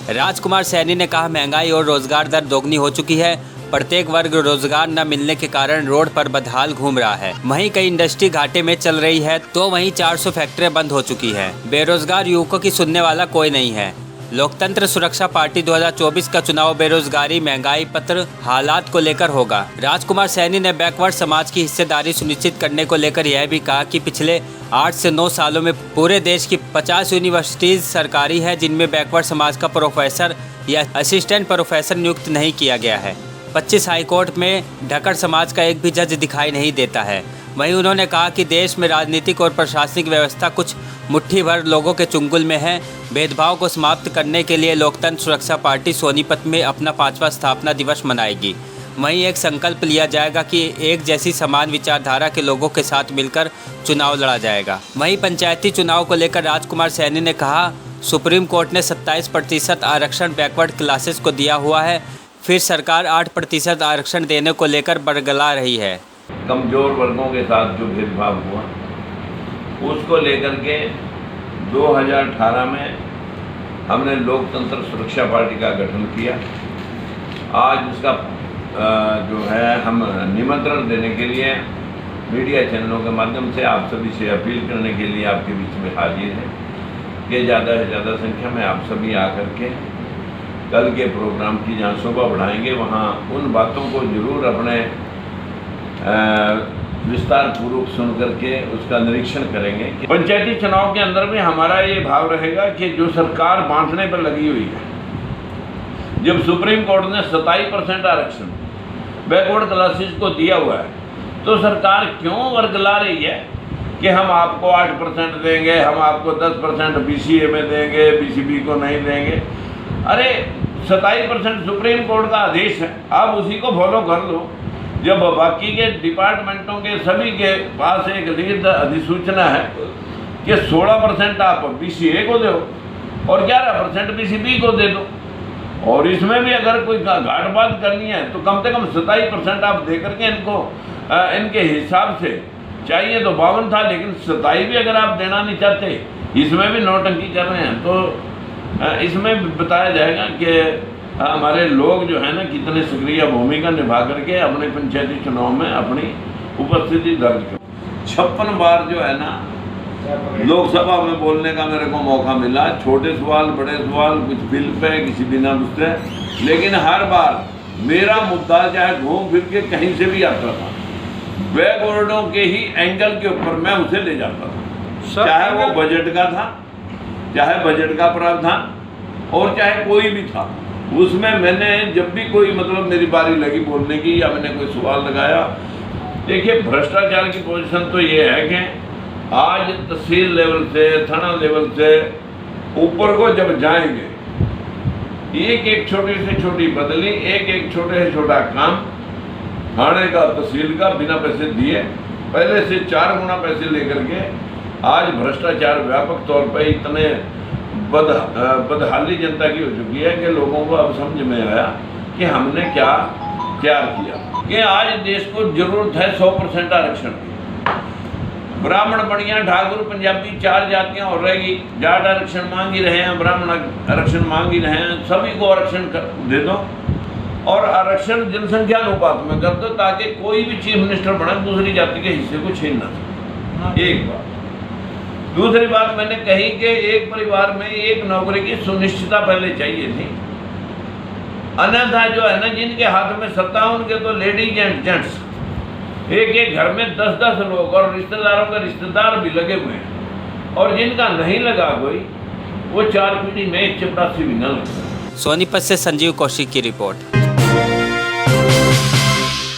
राजकुमार सैनी ने कहा, महंगाई और रोजगार दर दोगुनी हो चुकी है। प्रत्येक वर्ग रोजगार न मिलने के कारण रोड पर बदहाल घूम रहा है। वहीं कई इंडस्ट्री घाटे में चल रही है तो वहीं 400 फैक्ट्रियां बंद हो चुकी है। बेरोजगार युवकों की सुनने वाला कोई नहीं है। लोकतंत्र सुरक्षा पार्टी 2024 का चुनाव बेरोजगारी, महंगाई, पत्र हालात को लेकर होगा। राजकुमार सैनी ने बैकवर्ड समाज की हिस्सेदारी सुनिश्चित करने को लेकर यह भी कहा कि पिछले 8 से 9 सालों में पूरे देश की 50 यूनिवर्सिटीज सरकारी है जिनमें बैकवर्ड समाज का प्रोफेसर या असिस्टेंट प्रोफेसर नियुक्त नहीं किया गया है। 25 हाईकोर्ट में ढक्कड़ समाज का एक भी जज दिखाई नहीं देता है। वहीं उन्होंने कहा कि देश में राजनीतिक और प्रशासनिक व्यवस्था कुछ मुट्ठी भर लोगों के चुंगल में है। भेदभाव को समाप्त करने के लिए लोकतंत्र सुरक्षा पार्टी सोनीपत में अपना 5वां स्थापना दिवस मनाएगी। वहीं एक संकल्प लिया जाएगा कि एक जैसी समान विचारधारा के लोगों के साथ मिलकर चुनाव लड़ा जाएगा। वहीं पंचायती चुनाव को लेकर राजकुमार सैनी ने कहा, सुप्रीम कोर्ट ने 27% आरक्षण बैकवर्ड क्लासेस को दिया हुआ है, फिर सरकार 8% आरक्षण देने को लेकर बरगला रही है। कमज़ोर वर्गों के साथ जो भेदभाव हुआ उसको लेकर के 2018 में हमने लोकतंत्र सुरक्षा पार्टी का गठन किया। आज उसका जो है हम निमंत्रण देने के लिए मीडिया चैनलों के माध्यम से आप सभी से अपील करने के लिए आपके बीच में हाजिर हैं कि ज़्यादा से ज़्यादा संख्या में आप सभी आकर के कल के प्रोग्राम की जहाँ शोभा बढ़ाएंगे वहाँ उन बातों को जरूर अपने विस्तार पूर्वक सुन करके उसका निरीक्षण करेंगे। पंचायती चुनाव के अंदर भी हमारा ये भाव रहेगा कि जो सरकार बांटने पर लगी हुई है, जब सुप्रीम कोर्ट ने 27% आरक्षण बैकवर्ड क्लासेस को दिया हुआ है तो सरकार क्यों वर्गला रही है कि हम आपको 8% देंगे, हम आपको 10% BCA में देंगे, BCB को नहीं देंगे। अरे 27% सुप्रीम कोर्ट का आदेश है, आप उसी को फॉलो कर लो। जब बाकी के डिपार्टमेंटों के सभी के पास एक लिखित अधिसूचना है कि 16% आप BCA को दो और 11% BCB को दे दो, और इसमें भी अगर कोई घाट बात करनी है तो कम से कम 27% आप दे करके इनको इनके हिसाब से, चाहिए तो 52 था लेकिन 27 भी अगर आप देना नहीं चाहते, इसमें भी नौटंकी कर रहे हैं तो इसमें बताया जाएगा कि हमारे लोग जो है ना कितने सक्रिय भूमिका निभा करके अपने पंचायती चुनाव में अपनी उपस्थिति दर्ज कर। 56 बार जो है ना लोकसभा में बोलने का मेरे को मौका मिला, छोटे सवाल, बड़े सवाल, कुछ बिल पे, किसी बिना मुद्दे, लेकिन हर बार मेरा मुद्दा चाहे घूम फिर के कहीं से भी आता था, बैकवर्डों के ही एंगल के ऊपर मैं उसे ले जाता था, चाहे वो बजट का था, चाहे बजट का प्रावधान और चाहे कोई भी था। उसमें मैंने जब भी कोई मतलब मेरी बारी लगी बोलने की या मैंने कोई सवाल लगाया, देखिए भ्रष्टाचार की पोजीशन तो ये है कि आज तहसील लेवल से, थाना लेवल से ऊपर को जब जाएंगे, एक एक छोटी से छोटी बदली, एक एक छोटे से छोटा काम थाने का, तहसील का बिना पैसे दिए, पहले से 4 गुना पैसे लेकर के आज भ्रष्टाचार व्यापक तौर पर इतने बदहाली जनता की हो चुकी है कि लोगों को अब समझ में आया कि हमने क्या तैयार किया कि आज देश को जरूरत है 100% आरक्षण की। ब्राह्मण, बनिया, ठाकुर, पंजाबी 4 जातियां और रहेगी, जाट आरक्षण मांग ही रहे हैं, ब्राह्मण आरक्षण मांग ही रहे हैं, सभी को आरक्षण दे दो और आरक्षण जनसंख्या अनुपात में कर दो ताकि कोई भी चीफ मिनिस्टर बने दूसरी जाति के हिस्से को छीन ना सके। एक बात। दूसरी बात मैंने कही कि एक परिवार में एक नौकरी की सुनिश्चितता पहले चाहिए थी, अन्यथा जो है ना जिनके हाथ में सत्ता उनके तो लेडीज एंड जेंट्स एक एक घर में 10-10 लोग और रिश्तेदारों के रिश्तेदार भी लगे हुए हैं, और जिनका नहीं लगा कोई वो 4 पीढ़ी में एक चपरासी भी न लगा। सोनीपत से संजीव कौशिक की रिपोर्ट।